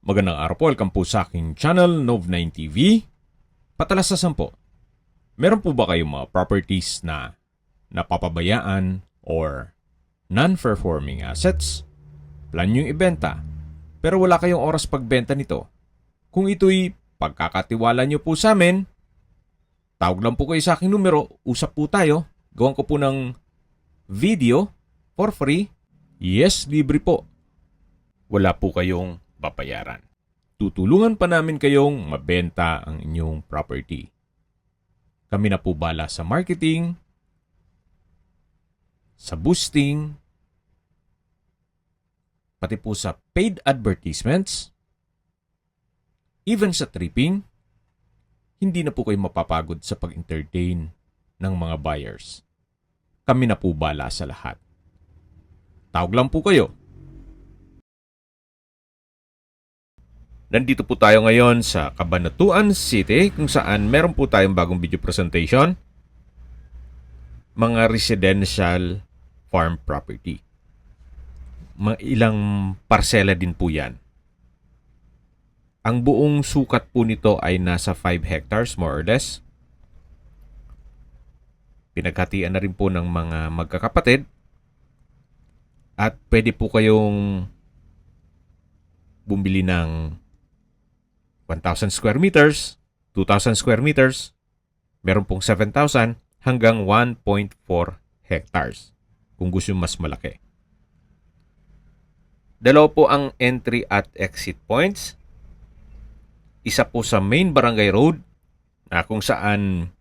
Magandang araw po, welcome po sa aking channel, Nov9 TV. Patalasasan po, meron po ba kayong mga properties na napapabayaan or non-performing assets? Plan nyo ibenta, pero wala kayong oras pagbenta nito. Kung ito'y pagkakatiwala nyo po sa amin, tawag lang po kayo sa aking numero, usap po tayo, gawan ko po ng video for free. Yes, libre po. Wala po kayong babayaran. Tutulungan pa namin kayong mabenta ang inyong property. Kami na po bala sa marketing, sa boosting, pati po sa paid advertisements, even sa tripping. Hindi na po kayo mapapagod sa pag-entertain ng mga buyers. Kami na po bala sa lahat. Tawag lang po kayo. Nandito po tayo ngayon sa Cabanatuan City kung saan meron po tayong bagong video presentation. Mga residential farm property. Mga ilang parsela din po yan. Ang buong sukat po nito ay nasa 5 hectares more or less. Pinaghatian na rin po ng mga magkakapatid. At pwede po kayong bumili ng 1,000 square meters, 2,000 square meters, meron pong 7,000 hanggang 1.4 hectares kung gusto mas malaki. Dalawa po ang entry at exit points. Isa po sa main barangay road na kung saan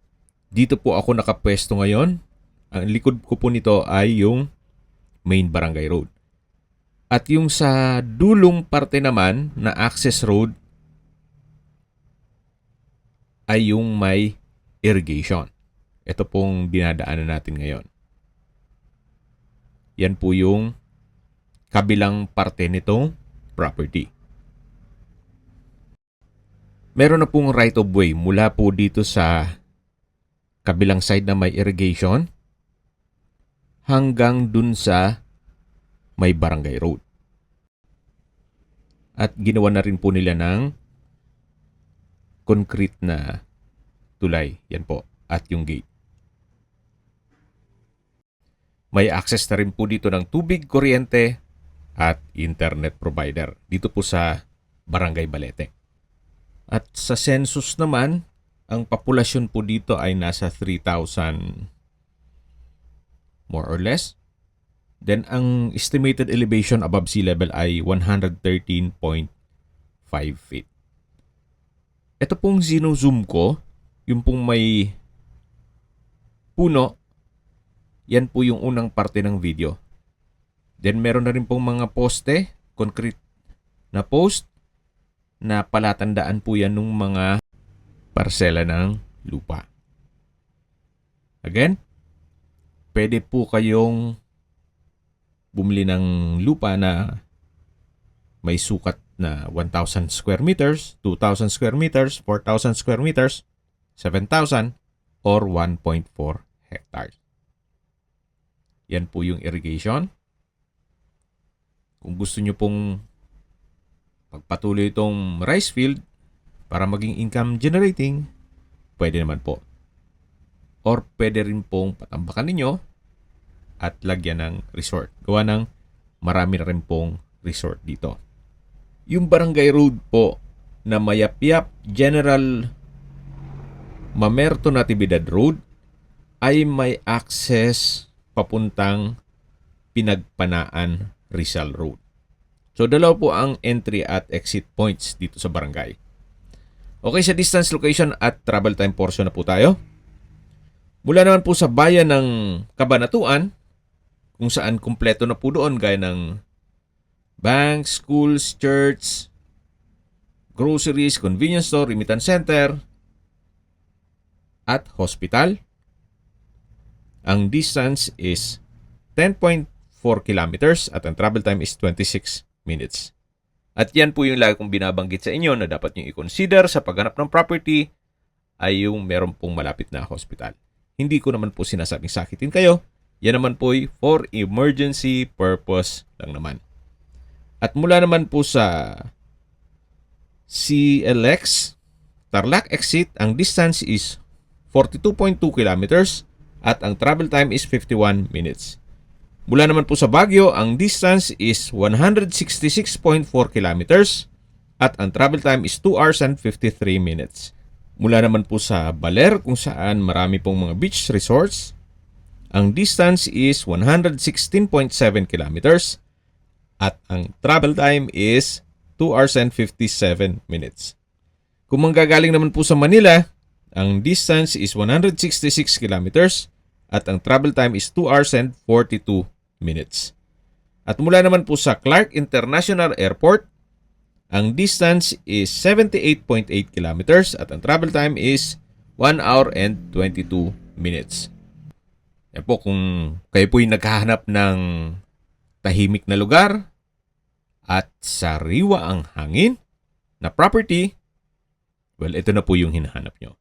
dito po ako nakapwesto ngayon. Ang likod ko po nito ay yung main barangay road. At yung sa dulong parte naman na access road ay yung may irrigation. Ito pong dinadaanan natin ngayon. Yan po yung kabilang parte nitong property. Meron na pong right of way mula po dito sa kabilang side na may irrigation hanggang dun sa may barangay road. At ginawa na rin po nila ng concrete na tulay. Yan po. At yung gate. May access na rin po dito ng tubig, kuryente, at internet provider. Dito po sa Barangay Balete. At sa census naman, ang populasyon po dito ay nasa 3,000 more or less. Then, ang estimated elevation above sea level ay 113.5 feet. Ito pong zino-zoom ko, yung pong may puno, yan po yung unang parte ng video. Then meron na rin pong mga poste, concrete na post, na palatandaan po yan ng mga parsela ng lupa. Again, pwede po kayong bumili ng lupa na may sukat na 1,000 square meters, 2,000 square meters, 4,000 square meters, 7,000, or 1.4 hectares. Yan po yung irrigation. Kung gusto nyo pong pagpatuloy itong rice field para maging income generating, pwede naman po. Or pwede rin pong patambakan ninyo at lagyan ng resort. Gawa ng marami na rin pong resort dito. Yung barangay road po na Mayapyap General Mamerto Natividad Road ay may access papuntang Pinagpanaan Rizal Road. So dalawa po ang entry at exit points dito sa barangay. Okay, sa distance, location at travel time portion na po tayo. Mula naman po sa bayan ng Cabanatuan, kung saan kumpleto na po doon gaya ng banks, schools, church, groceries, convenience store, remittance center, at hospital. Ang distance is 10.4 kilometers at ang travel time is 26 minutes. At yan po yung lagi kong binabanggit sa inyo na dapat nyo i-consider sa paghanap ng property ay yung meron pong malapit na hospital. Hindi ko naman po sinasabing sakitin kayo. Yan naman po for emergency purpose lang naman. At mula naman po sa CLX Tarlac exit, ang distance is 42.2 kilometers at ang travel time is 51 minutes. Mula naman po sa Baguio, ang distance is 166.4 kilometers at ang travel time is 2 hours and 53 minutes. Mula naman po sa Baler, kung saan marami pong mga beach resorts, ang distance is 116.7 kilometers at ang travel time is 2 hours and 57 minutes. Kung manggagaling naman po sa Manila, ang distance is 166 kilometers at ang travel time is 2 hours and 42 minutes. At mula naman po sa Clark International Airport, ang distance is 78.8 kilometers at ang travel time is 1 hour and 22 minutes. Yan po, kung kayo po'y naghahanap ng tahimik na lugar at sariwa ang hangin na property, well, ito na po yung hinahanap nyo.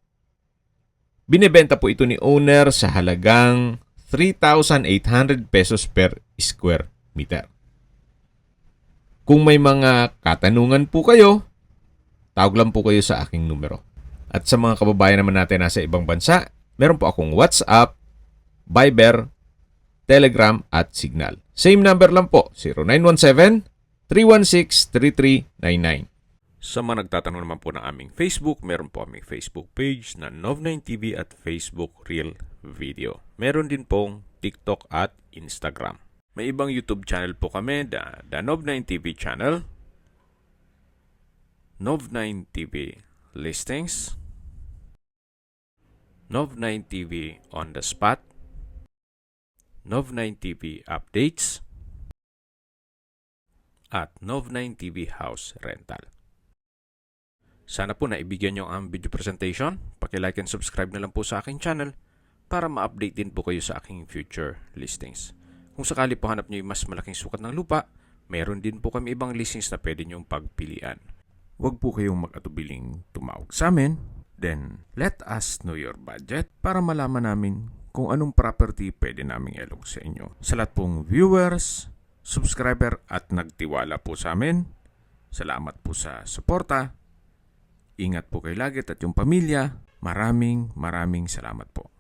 Binebenta po ito ni owner sa halagang 3,800 pesos per square meter. Kung may mga katanungan po kayo, tawag lang po kayo sa aking numero. At sa mga kababayan naman natin nasa ibang bansa, meron po akong WhatsApp, Viber, Telegram at Signal. Same number lang po, 0917-316-3399. Sa mga nagtatanong naman po ng aming Facebook, meron po aming Facebook page na Nov9TV at Facebook Real Video. Meron din pong TikTok at Instagram. May ibang YouTube channel po kami, the Nov9TV channel, Nov9TV Listings, Nov9TV On The Spot, Nov9TV Updates, at Nov9TV House Rental. Sana po naibigyan nyo ang video presentation. Paki-like and subscribe na lang po sa aking channel para ma-update din po kayo sa aking future listings. Kung sakali po hanap nyo yung mas malaking sukat ng lupa, meron din po kami ibang listings na pwede nyong pagpilian. Huwag po kayong mag-atubiling tumawag sa amin. Then, let us know your budget para malaman namin kung anong property pwede naming ilog sa inyo. Sa lahat pong viewers, subscriber at nagtiwala po sa amin, salamat po sa suporta. Ingat po kayo lagi at yung pamilya. Maraming salamat po.